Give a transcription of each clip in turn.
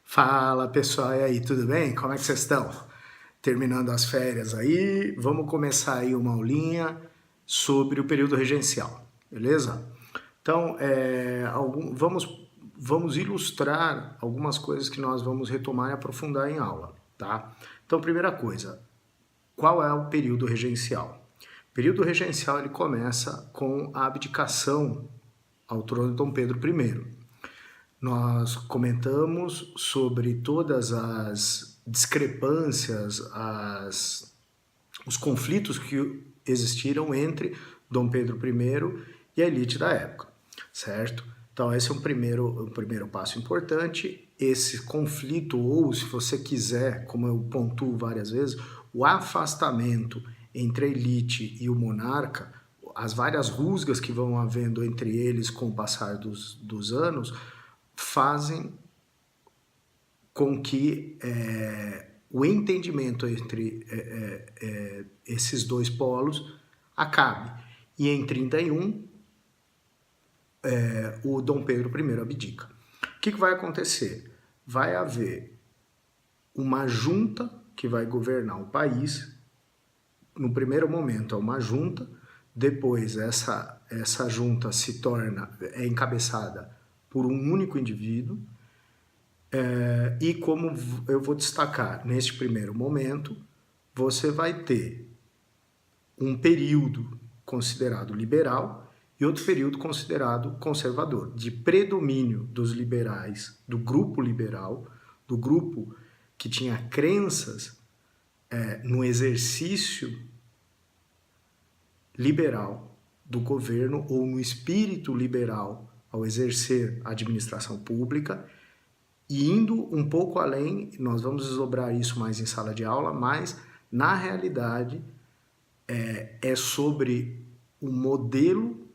Fala pessoal, e aí, tudo bem? Como é que vocês estão? Terminando as férias aí, vamos começar aí uma aulinha sobre o período regencial, beleza? Então, vamos ilustrar algumas coisas que nós vamos retomar e aprofundar em aula, tá? Então, primeira coisa, qual é o período regencial? O período regencial ele começa com a abdicação ao trono de Dom Pedro I. Nós comentamos sobre todas as discrepâncias, os conflitos que existiram entre Dom Pedro I e a elite da época, certo? Então esse é um primeiro passo importante. Esse conflito, ou se você quiser, como eu pontuo várias vezes, o afastamento entre a elite e o monarca, as várias rusgas que vão havendo entre eles com o passar dos anos, fazem com que o entendimento entre esses dois polos acabe. E em 31, o Dom Pedro I abdica. O que vai acontecer? Vai haver uma junta que vai governar o país. No primeiro momento é uma junta, depois essa junta é encabeçada por um único indivíduo, e como eu vou destacar, neste primeiro momento, você vai ter um período considerado liberal e outro período considerado conservador, de predomínio dos liberais, do grupo liberal, do grupo que tinha crenças no exercício liberal do governo ou no espírito liberal ao exercer a administração pública. E indo um pouco além, nós vamos desdobrar isso mais em sala de aula, mas na realidade é sobre o modelo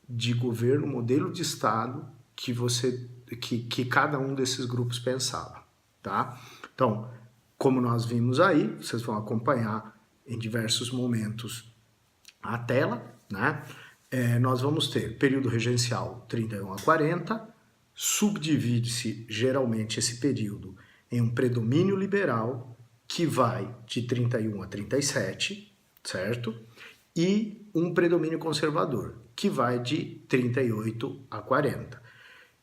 de governo, o modelo de Estado que cada um desses grupos pensava, tá? Então, como nós vimos aí, vocês vão acompanhar em diversos momentos a tela, né? Nós vamos ter período regencial 31 a 40, subdivide-se geralmente esse período em um predomínio liberal que vai de 31 a 37, certo? E um predomínio conservador que vai de 38 a 40.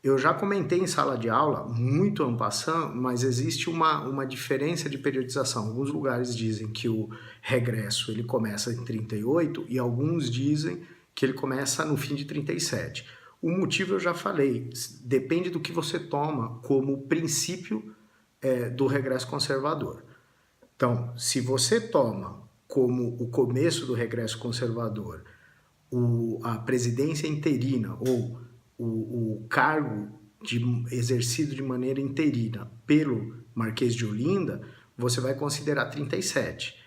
Eu já comentei em sala de aula, muito en passant, mas existe uma diferença de periodização. Alguns lugares dizem que o regresso ele começa em 38 e alguns dizem que ele começa no fim de 37. O motivo eu já falei, depende do que você toma como princípio do regresso conservador. Então, se você toma como o começo do regresso conservador a presidência interina ou o cargo exercido de maneira interina pelo Marquês de Olinda, você vai considerar 37.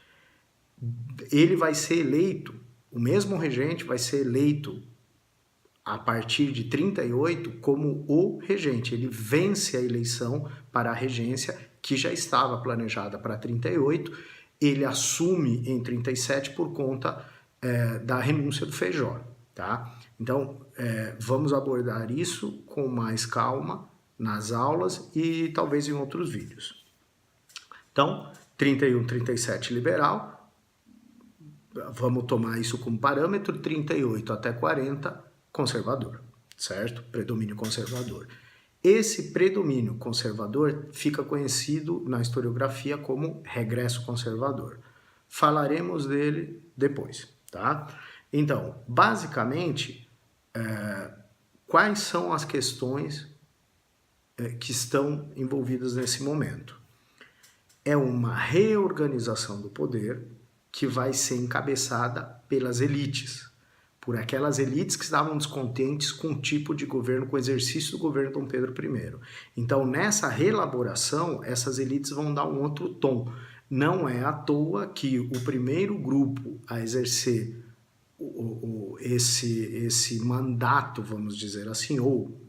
Ele vai ser eleito, o mesmo regente vai ser eleito a partir de 38 como o regente. Ele vence a eleição para a regência que já estava planejada para 38, ele assume em 37 por conta da renúncia do Feijó, tá? Então, vamos abordar isso com mais calma nas aulas e talvez em outros vídeos. Então, 31, 37 liberal, vamos tomar isso como parâmetro, 38 até 40 conservador, certo? Predomínio conservador. Esse predomínio conservador fica conhecido na historiografia como regresso conservador. Falaremos dele depois, tá? Então, basicamente, quais são as questões que estão envolvidas nesse momento? É uma reorganização do poder que vai ser encabeçada pelas elites, por aquelas elites que estavam descontentes com o tipo de governo, com o exercício do governo Dom Pedro I. Então, nessa reelaboração, essas elites vão dar um outro tom. Não é à toa que o primeiro grupo a exercer esse mandato, vamos dizer assim, ou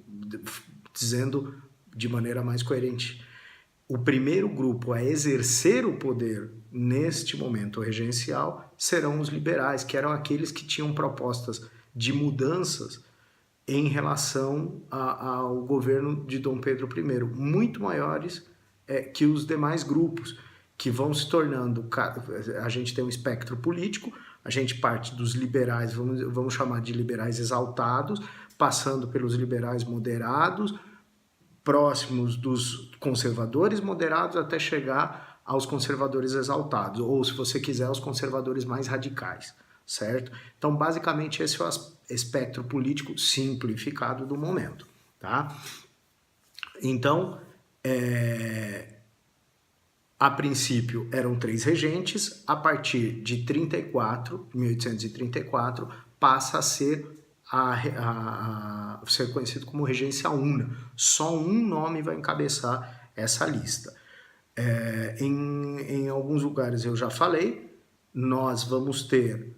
dizendo de maneira mais coerente, o primeiro grupo a exercer o poder neste momento regencial serão os liberais, que eram aqueles que tinham propostas de mudanças em relação ao governo de Dom Pedro I, muito maiores que os demais grupos, que vão se tornando... A gente tem um espectro político, a gente parte dos liberais, vamos chamar de liberais exaltados, passando pelos liberais moderados, próximos dos conservadores moderados, até chegar aos conservadores exaltados, ou, se você quiser, aos conservadores mais radicais, certo? Então, basicamente, esse é o espectro político simplificado do momento, tá? Então, a princípio eram 3 regentes, a partir de 1834, passa a ser ser conhecido como regência una. Só um nome vai encabeçar essa lista. Em alguns lugares eu já falei, nós vamos ter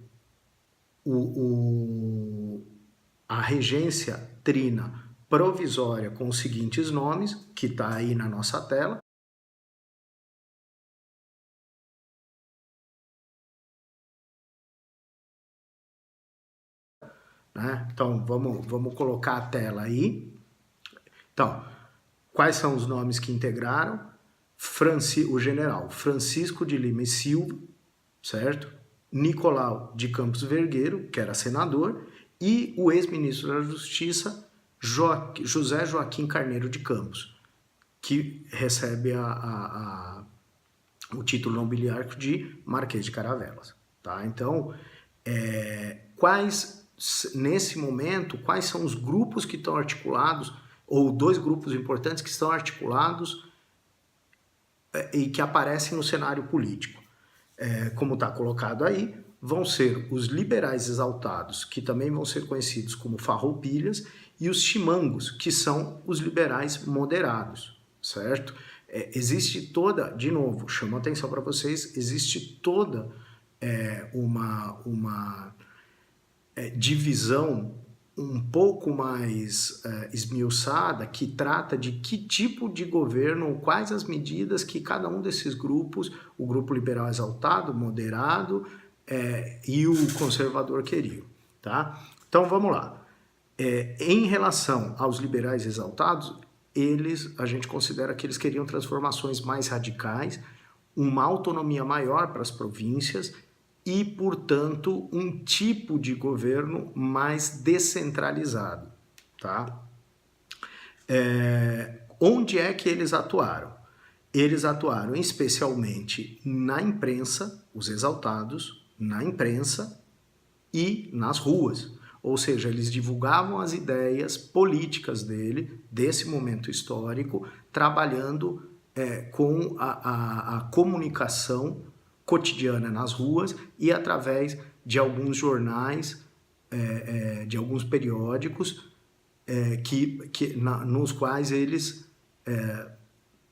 a regência trina provisória com os seguintes nomes, que está aí na nossa tela. Né? Então, vamos colocar a tela aí. Então, quais são os nomes que integraram? O general Francisco de Lima e Silva, certo? Nicolau de Campos Vergueiro, que era senador, e o ex-ministro da Justiça, José Joaquim Carneiro de Campos, que recebe o título nobiliário de Marquês de Caravelas. Tá? Então, nesse momento, quais são os grupos que estão articulados, ou 2 grupos importantes que estão articulados e que aparecem no cenário político? Como está colocado aí, vão ser os liberais exaltados, que também vão ser conhecidos como farroupilhas, e os chimangos, que são os liberais moderados, certo? Existe toda, de novo, chamo a atenção para vocês, existe toda uma divisão um pouco mais esmiuçada, que trata de que tipo de governo, quais as medidas que cada um desses grupos, o grupo liberal exaltado, moderado e o conservador queriam. Tá? Então vamos lá. Em relação aos liberais exaltados, a gente considera que eles queriam transformações mais radicais, uma autonomia maior para as províncias e, portanto, um tipo de governo mais descentralizado. Tá? Onde é que eles atuaram? Eles atuaram especialmente na imprensa, os exaltados, na imprensa e nas ruas. Ou seja, eles divulgavam as ideias políticas desse momento histórico, trabalhando com a comunicação cotidiana nas ruas e através de alguns jornais, de alguns periódicos, nos quais eles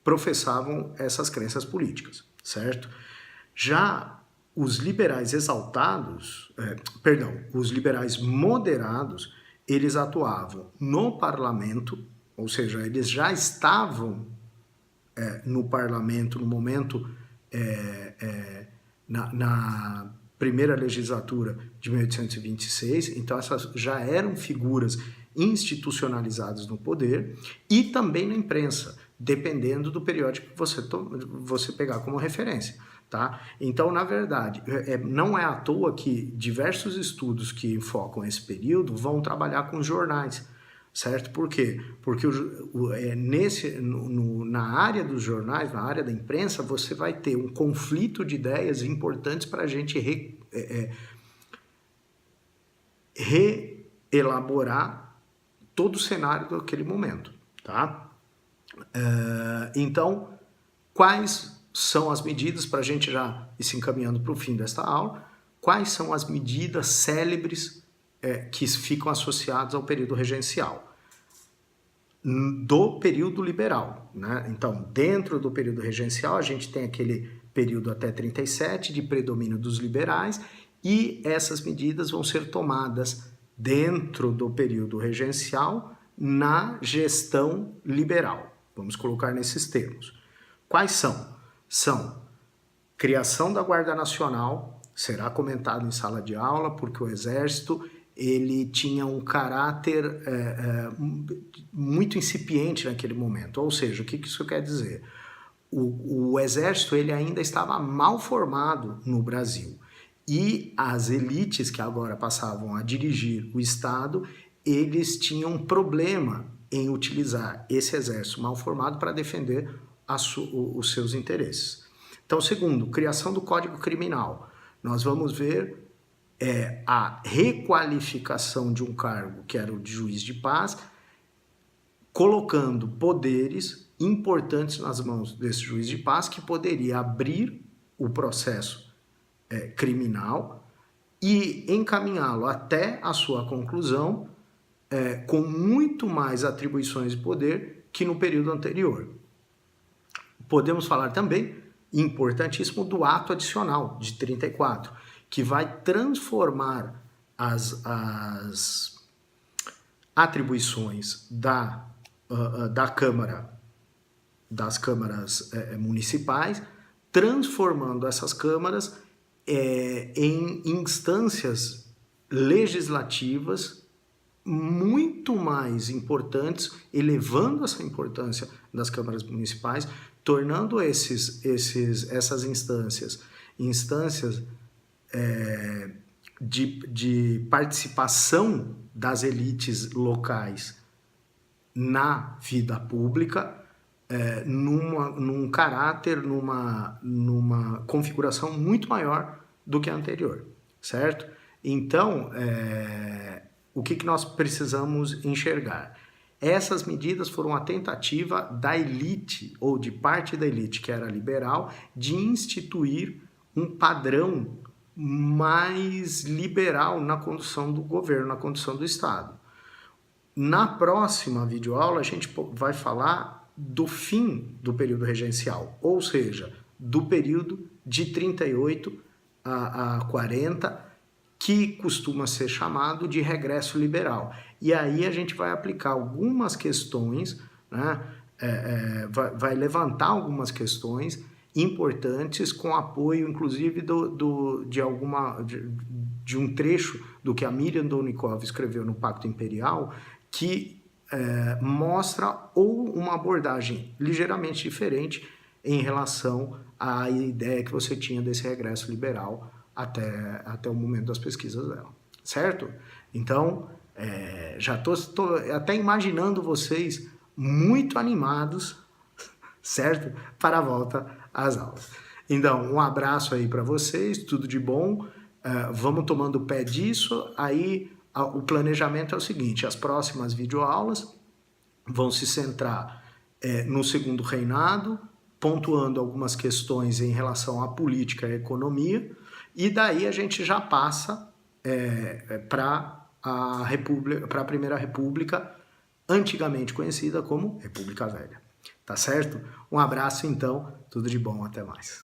professavam essas crenças políticas, certo? Já os liberais exaltados, os liberais moderados, eles atuavam no parlamento, ou seja, eles já estavam no parlamento no momento, na primeira legislatura de 1826, então essas já eram figuras institucionalizadas no poder, e também na imprensa, dependendo do periódico que você pegar como referência. Tá? Então, na verdade, não é à toa que diversos estudos que enfocam esse período vão trabalhar com jornais, certo? Por quê? Porque na área dos jornais, na área da imprensa, você vai ter um conflito de ideias importantes para a gente reelaborar todo o cenário daquele momento. Tá? Então, quais são as medidas, para a gente já ir se encaminhando para o fim desta aula, quais são as medidas célebres que ficam associadas ao período regencial? Do período liberal, né? Então, dentro do período regencial, a gente tem aquele período até 37 de predomínio dos liberais, e essas medidas vão ser tomadas dentro do período regencial na gestão liberal. Vamos colocar nesses termos. Quais são? São criação da Guarda Nacional, será comentado em sala de aula, porque o Exército ele tinha um caráter muito incipiente naquele momento. Ou seja, o que isso quer dizer? o exército ele ainda estava mal formado no Brasil. E as elites que agora passavam a dirigir o Estado, eles tinham problema em utilizar esse exército mal formado para defender os seus interesses. Então, segundo, criação do Código Criminal. Nós vamos ver a requalificação de um cargo que era o de juiz de paz, colocando poderes importantes nas mãos desse juiz de paz que poderia abrir o processo criminal e encaminhá-lo até a sua conclusão com muito mais atribuições de poder que no período anterior. Podemos falar também, importantíssimo, do ato adicional de 34, que vai transformar as atribuições da Câmara, das câmaras municipais, transformando essas câmaras em instâncias legislativas muito mais importantes, elevando essa importância das câmaras municipais, tornando essas instâncias de participação das elites locais na vida pública, num caráter, numa configuração muito maior do que a anterior, certo? Então, o que nós precisamos enxergar? Essas medidas foram a tentativa da elite, ou de parte da elite que era liberal, de instituir um padrão mais liberal na condução do governo, na condução do Estado. Na próxima videoaula, a gente vai falar do fim do período regencial, ou seja, do período de 38 a 40, que costuma ser chamado de regresso liberal. E aí a gente vai aplicar algumas questões, né? Vai levantar algumas questões importantes com apoio, inclusive, de um trecho do que a Miriam Dolnikov escreveu no Pacto Imperial, que mostra ou uma abordagem ligeiramente diferente em relação à ideia que você tinha desse regresso liberal até o momento das pesquisas dela, certo? Então, já estou até imaginando vocês muito animados, certo? Para a volta às aulas. Então, um abraço aí para vocês, tudo de bom, vamos tomando pé disso. Aí o planejamento é o seguinte: as próximas videoaulas vão se centrar no segundo reinado, pontuando algumas questões em relação à política e à economia, e daí a gente já passa para a Primeira República, antigamente conhecida como República Velha. Tá certo? Um abraço então, tudo de bom, até mais.